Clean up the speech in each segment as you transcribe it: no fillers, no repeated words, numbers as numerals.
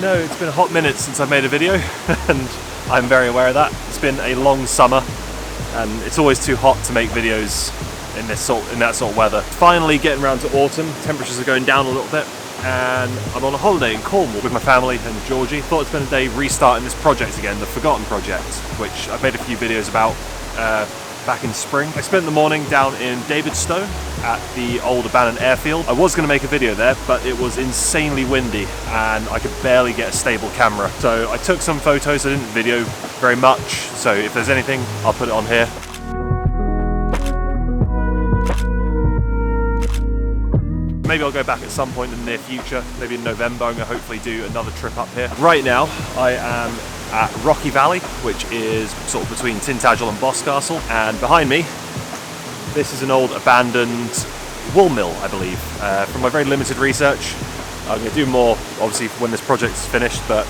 know it's been a hot minute since I've made a video, and I'm very aware of that. It's been a long summer, and it's always too hot to make videos in that sort of weather. Finally getting around to autumn, temperatures are going down a little bit, and I'm on a holiday in Cornwall with my family and Georgie. Thought it's been a day restarting this project again, the Forgotten Project, which I've made a few videos about back in spring. I spent the morning down in Davidstone at the old abandoned airfield. I was going to make a video there, but it was insanely windy and I could barely get a stable camera. So I took some photos, I didn't video very much, so if there's anything, I'll put it on here. Maybe I'll go back at some point in the near future, maybe in November. I'm going to hopefully do another trip up here. Right now, I am at Rocky Valley, which is sort of between Tintagel and Boscastle, and behind me, this is an old abandoned wool mill, I believe. From my very limited research, I'm going to do more, obviously, when this project is finished, but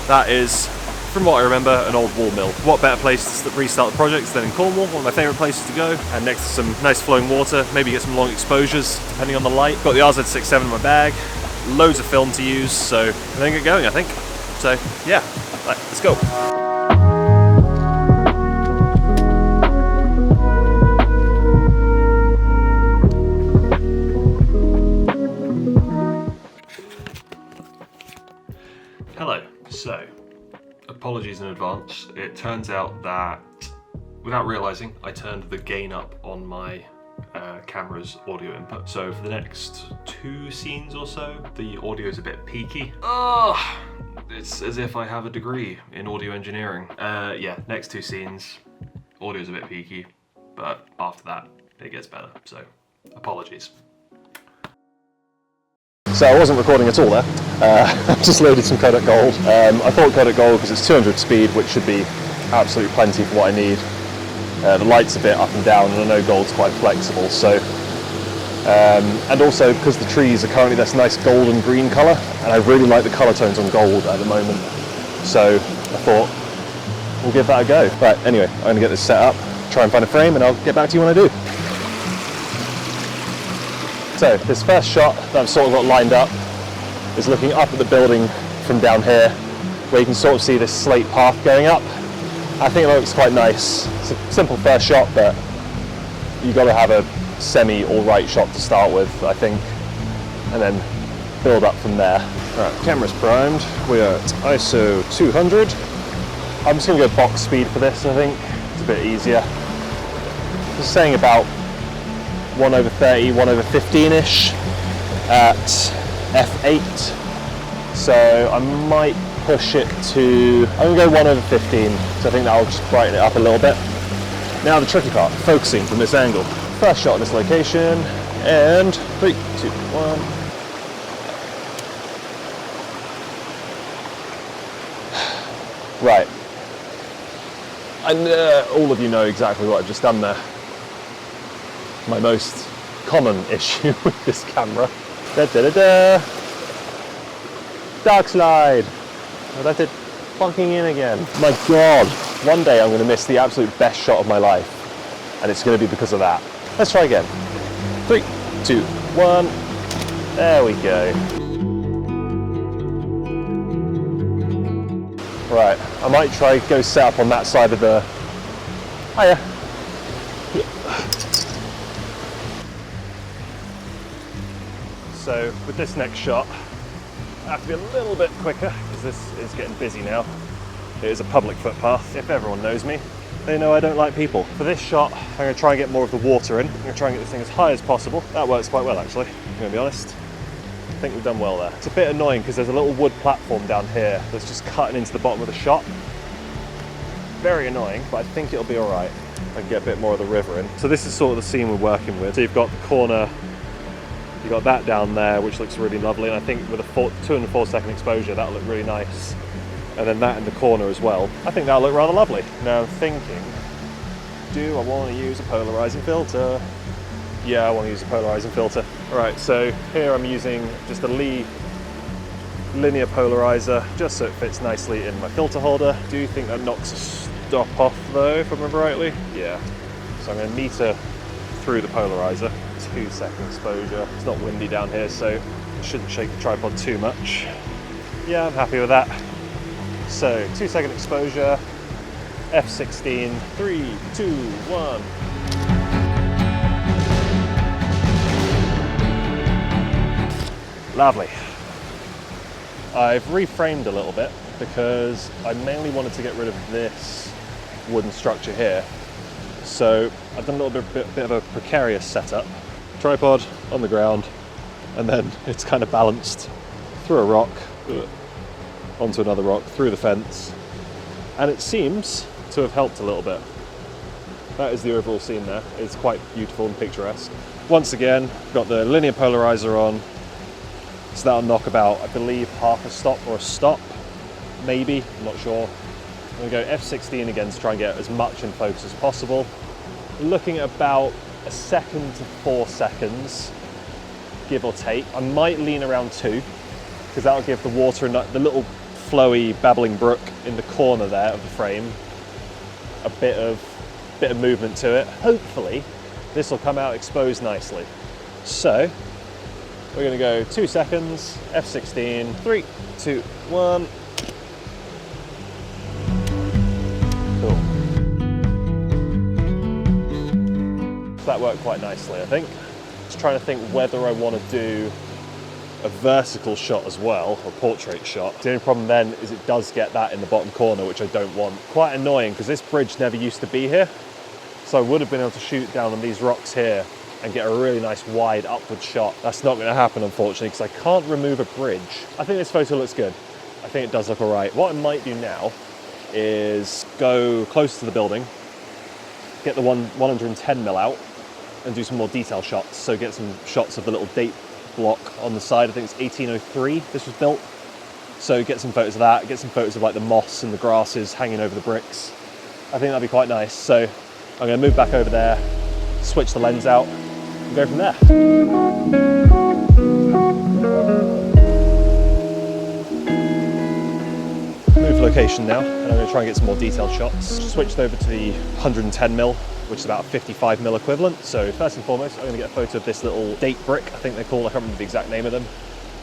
that is, from what I remember, an old wool mill. What better place to restart the project than in Cornwall, one of my favourite places to go, and next to some nice flowing water, maybe get some long exposures, depending on the light. Got the RZ67 in my bag, loads of film to use, so I'm going to get going, I think. So, yeah, right, let's go. Hello, so apologies in advance. It turns out that, without realising, I turned the gain up on my camera's audio input. So for the next 2 scenes or so, the audio is a bit peaky. Oh, it's as if I have a degree in audio engineering. Yeah, next 2 scenes, audio's a bit peaky, but after that, it gets better, so apologies. So I wasn't recording at all there. I just loaded some Kodak Gold. I thought Kodak Gold because it's 200 speed, which should be absolutely plenty for what I need. The light's a bit up and down, and I know Gold's quite flexible. So, and also because the trees are currently this nice golden green colour, and I really like the colour tones on Gold at the moment. So I thought we'll give that a go. But anyway, I'm going to get this set up, try and find a frame, and I'll get back to you when I do. So this first shot that I've sort of got lined up is looking up at the building from down here, where you can sort of see this slate path going up. I think it looks quite nice. It's a simple first shot, but you've got to have a semi-alright shot to start with, I think, and then build up from there. Alright, camera's primed. We are at ISO 200. I'm just going to go box speed for this, I think. It's a bit easier. Just saying about 1/30, 1/15-ish at f8. So I might push it to, I'm going to go 1/15, so I think that'll just brighten it up a little bit. Now the tricky part, focusing from this angle. First shot in this location, and 3, 2, 1. Right. And all of you know exactly what I've just done there. My most common issue with this camera. Dark slide. I left it fucking in again. My God, one day I'm going to miss the absolute best shot of my life, and it's going to be because of that. Let's try again. 3, 2, 1. There we go. Right, I might try go set up on that side of the. Hiya. So with this next shot, I have to be a little bit quicker because this is getting busy now. It is a public footpath. If everyone knows me, they know I don't like people. For this shot, I'm going to try and get more of the water in. I'm going to try and get this thing as high as possible. That works quite well, actually, I'm going to be honest. I think we've done well there. It's a bit annoying because there's a little wood platform down here that's just cutting into the bottom of the shot. Very annoying, but I think it'll be all right. I can get a bit more of the river in. So this is sort of the scene we're working with. So you've got the corner. You've got that down there, which looks really lovely, and I think with a 2 and 4 second exposure, that'll look really nice. And then that in the corner as well. I think that'll look rather lovely. Now I'm thinking, do I want to use a polarizing filter? Yeah, I want to use a polarizing filter. All right, so here I'm using just a Lee linear polarizer, just so it fits nicely in my filter holder. Do you think that knocks a stop off though, if I remember rightly? Yeah. So I'm going to meter through the polarizer. 2 second exposure. It's not windy down here, so it shouldn't shake the tripod too much. Yeah, I'm happy with that. So 2-second exposure, f16, 3, 2, 1. Lovely. I've reframed a little bit because I mainly wanted to get rid of this wooden structure here. So I've done a little bit of a precarious setup. Tripod on the ground, and then it's kind of balanced through a rock, onto another rock, through the fence. And it seems to have helped a little bit. That is the overall scene there. It's quite beautiful and picturesque. Once again, got the linear polarizer on. So that'll knock about, I believe, half a stop or a stop, maybe, I'm not sure. I'm gonna go f16 again to try and get as much in focus as possible. We're looking at about 1 second to 4 seconds, give or take. I might lean around 2, because that'll give the water and the little flowy babbling brook in the corner there of the frame a bit of movement to it. Hopefully this will come out exposed nicely. So we're going to go 2 seconds, f16, 3, 2, 1. Cool. So that worked quite nicely, I think. Just trying to think whether I want to do a vertical shot as well, or portrait shot. The only problem then is it does get that in the bottom corner, which I don't want. Quite annoying, because this bridge never used to be here. So I would have been able to shoot down on these rocks here and get a really nice wide upward shot. That's not going to happen, unfortunately, because I can't remove a bridge. I think this photo looks good. I think it does look all right. What I might do now is go close to the building, get the 110mm out, and do some more detail shots. So get some shots of the little date block on the side. I think it's 1803 this was built. So get some photos of that, get some photos of like the moss and the grasses hanging over the bricks. I think that'd be quite nice. So I'm going to move back over there, switch the lens out, and go from there. Move location now, and I'm going to try and get some more detailed shots. Switched over to the 110mm, which is about a 55mm equivalent. So first and foremost, I'm going to get a photo of this little date brick, I think they're called, I can't remember the exact name of them,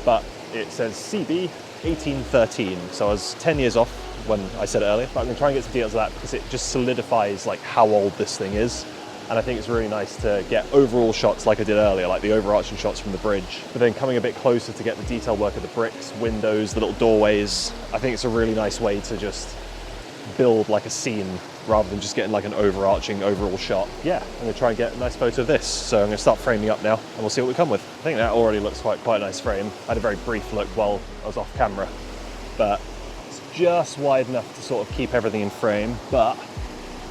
but it says CB 1813. So I was 10 years off when I said it earlier, but I'm going to try and get some details of that because it just solidifies like how old this thing is. And I think it's really nice to get overall shots like I did earlier, like the overarching shots from the bridge, but then coming a bit closer to get the detail work of the bricks, windows, the little doorways. I think it's a really nice way to just build like a scene rather than just getting like an overarching overall shot. Yeah, I'm gonna try and get a nice photo of this. So I'm gonna start framing up now and we'll see what we come with. I think that already looks quite a nice frame. I had a very brief look while I was off camera, but it's just wide enough to sort of keep everything in frame, but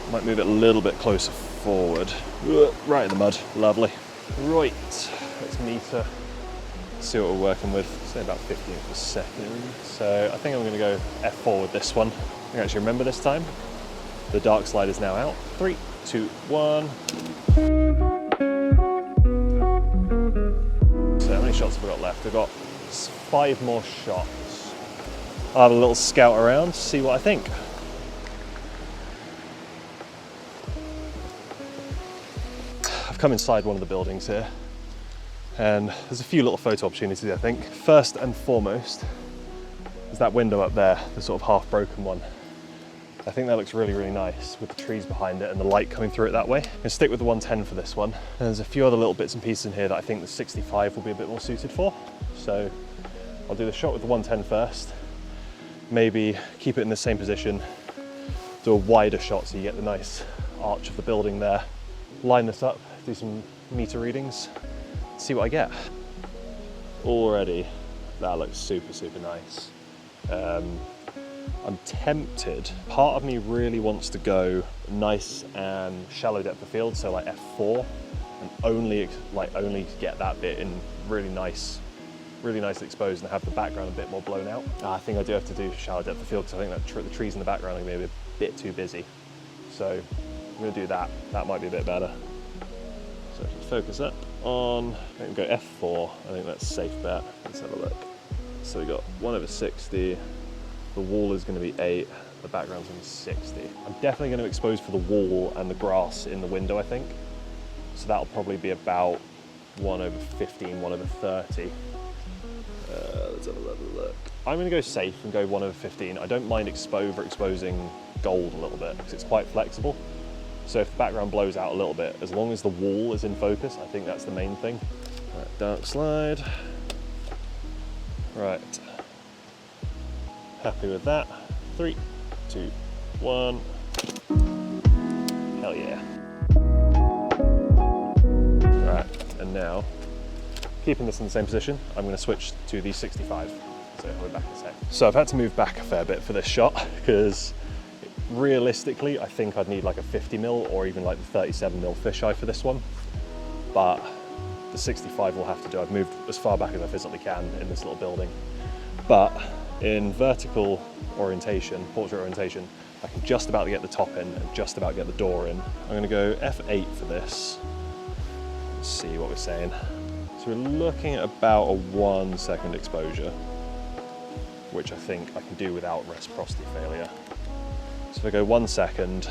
I might move it a little bit closer forward. Right in the mud, lovely. Right, let's meter, see what we're working with. Say about 15 per second. So I think I'm gonna go F4 with this one. I can actually remember this time. The dark slide is now out. 3, 2, 1. So how many shots have we got left? I've got 5 more shots. I'll have a little scout around, see what I think. I've come inside one of the buildings here, and there's a few little photo opportunities, I think. First and foremost is that window up there, the sort of half broken one. I think that looks really, really nice with the trees behind it and the light coming through it that way. I'm gonna stick with the 110 for this one. And there's a few other little bits and pieces in here that I think the 65 will be a bit more suited for. So I'll do the shot with the 110 first, maybe keep it in the same position, do a wider shot so you get the nice arch of the building there. Line this up, do some meter readings, see what I get. Already, that looks super, super nice. I'm tempted. Part of me really wants to go nice and shallow depth of field, so like F4, and only get that bit in really nicely exposed and have the background a bit more blown out. I think I do have to do shallow depth of field because I think that the trees in the background are going to be a bit too busy. So I'm going to do that. That might be a bit better. So if we focus up on, I think we'll go F4. I think that's a safe bet. Let's have a look. So we got 1/60. The wall is going to be 8. The background's going to be 60. I'm definitely going to expose for the wall and the grass in the window, I think. So that'll probably be about 1/15, 1/30. Let's have a look. I'm going to go safe and go 1/15. I don't mind overexposing gold a little bit because it's quite flexible. So if the background blows out a little bit, as long as the wall is in focus, I think that's the main thing. Right, dark slide. Right. Happy with that. 3, 2, 1. Hell yeah. Right, and now, keeping this in the same position, I'm going to switch to the 65. So we're back in a sec. So I've had to move back a fair bit for this shot because realistically, I think I'd need like a 50mm or even like the 37mm fisheye for this one. But the 65 will have to do. I've moved as far back as I physically can in this little building. But in vertical orientation, portrait orientation, I can just about get the top in and just about get the door in. I'm going to go f8 for this. Let's see what we're saying. So we're looking at about a 1 second exposure, which I think I can do without reciprocity failure. So if I go 1 second,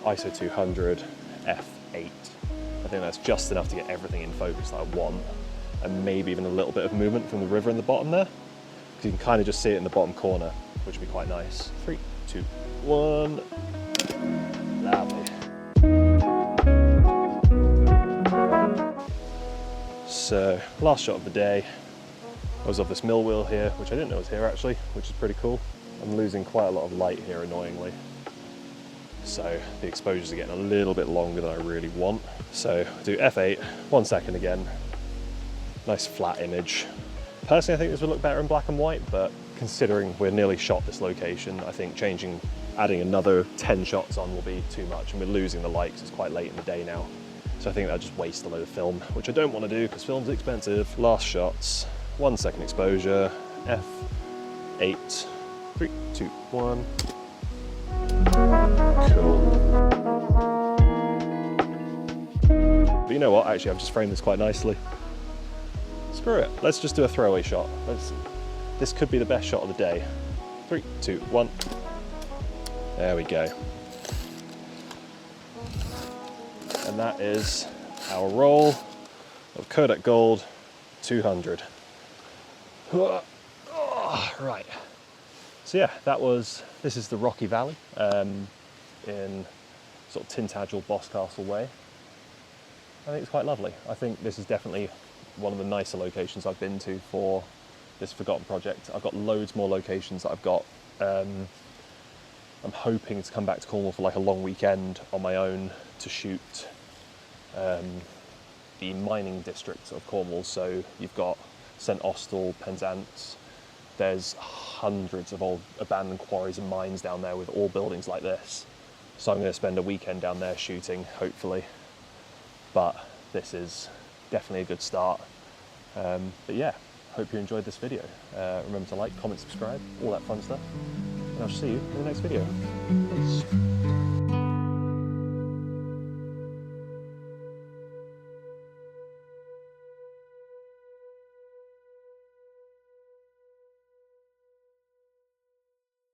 ISO 200, f8. I think that's just enough to get everything in focus that I want, and maybe even a little bit of movement from the river in the bottom there, because you can kind of just see it in the bottom corner, which would be quite nice. 3, 2, 1. Lovely. So, last shot of the day. I was of this mill wheel here, which I didn't know was here actually, which is pretty cool. I'm losing quite a lot of light here, annoyingly. So the exposures are getting a little bit longer than I really want. So do f8, 1 second again. Nice flat image. Personally, I think this would look better in black and white, but considering we're nearly shot this location, I think adding another 10 shots on will be too much, and we're losing the light because it's quite late in the day now. So I think that'll just waste a load of film, which I don't want to do because film's expensive. Last shots, 1 second exposure, f8, 3, 2, 1. Cool. But you know what, actually I've just framed this quite nicely. Screw it, let's just do a throwaway shot. This could be the best shot of the day. 3, 2, 1. There we go. And that is our roll of Kodak Gold 200. Oh, right. So yeah, this is the Rocky Valley in sort of Tintagel, Boscastle way. I think it's quite lovely. I think this is definitely one of the nicer locations I've been to for this forgotten project. I've got loads more locations that I've got. I'm hoping to come back to Cornwall for like a long weekend on my own to shoot the mining district of Cornwall. So you've got St Austell, Penzance. There's hundreds of old abandoned quarries and mines down there with all buildings like this. So I'm going to spend a weekend down there shooting, hopefully. But this is definitely a good start. But yeah, hope you enjoyed this video. Remember to like, comment, subscribe, all that fun stuff. And I'll see you in the next video. Peace.